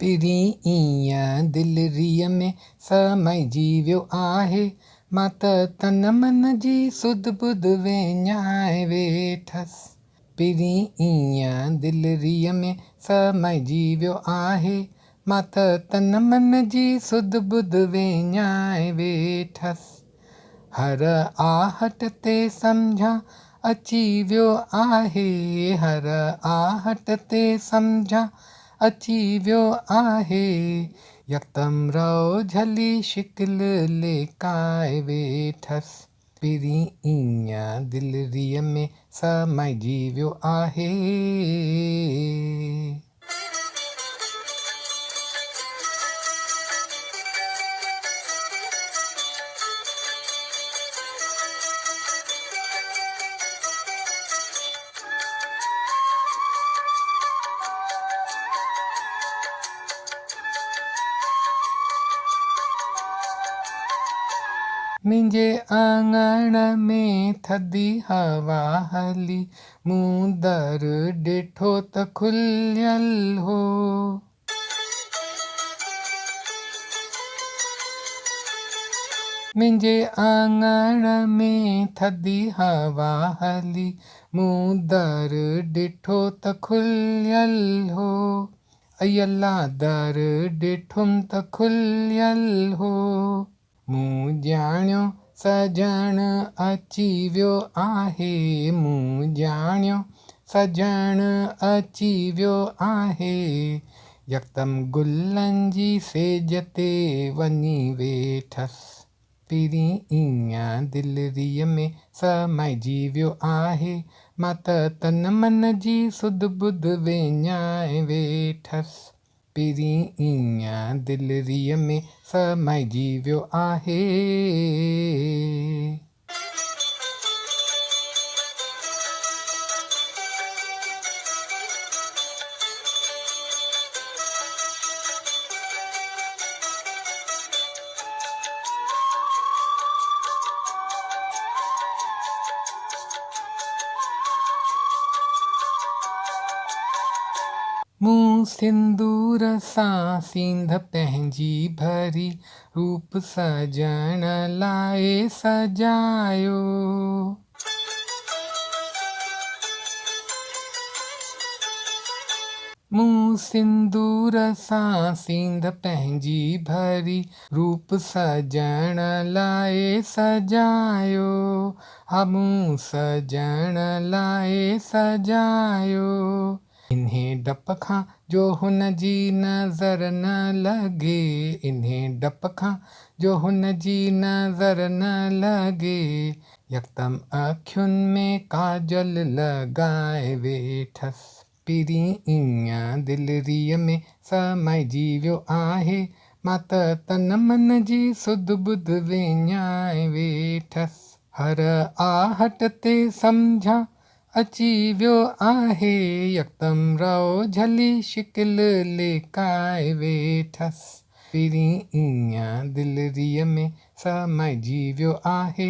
पिरी ईअं दिलरीअ में समाइजी वियो आहे, मां त तन मन जी सुध बुध विञाए वेठसि। पिरी ईअं दिलरीअ में समाइजी वियो आहे, मां त तन मन जी सुध बुध विञाए वेठसि। हर आहट ते सम्झां अची वियो आहे, हर आहट ते सम्झां अची वियो आहे, यकदम रओ झली शिकिल लिकाए वेठसि। पिरी ईअं दिलरीअ में समाइजी वियो आहे। मुंहिंजे आंगण में थधी हवा हली, मूं दर ॾिठो त खुलियल हो। मुंहिंजे आंगण में थधी हवा हली, मूं दर ॾिठो त खुलियल हो। अयला दर ॾिठुमि त खुलियल हो। मूं ॼाणियो सजण अची वियो आहे, मूं ॼाणियो सजण अची वियो आहे, यकदम गुलनि जी सेज ते वञी वेठसि। पिरी ईअं दिलरीअ में समाइजी वियो आहे, मां त तन मन जी सुध बुध विञाए वेठसि। पिरी ईअं दिलरीअ में समाइजी वियो आहे। मूं सिंदूर सां सींध पंहिंजी भरी, रूप सजण लाइ सजायो। मूं सिंदूर सां सींध पंहिंजी भरी, रूप सजण लाइ सजायो। हा मूं सजण लाइ सजायो। इन्हे डप खां जो हुन जी नज़र न लॻे, इन्हे डप खां जो हुन जी नज़र न लॻे, यकदम अखियुनि में काजल लॻाए वेठसि। पिरी ईअं दिलरीअ में समाइजी वियो आहे, मां त तन मन जी सुध बुध विञाए वेठसि। हर आहट ते सम्झां अची वियो आहे, यकदम रओ झली शिकिल लिकाए वेठसि। पिरी ईअं दिलरीअ में समाइजी वियो आहे,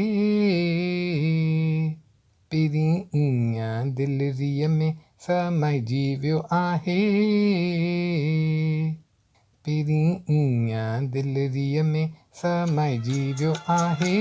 पिरी ईअं दिलरीअ में समाइजी वियो आहे, पिरी ईअं दिलरीअ में समाइजी वियो आहे।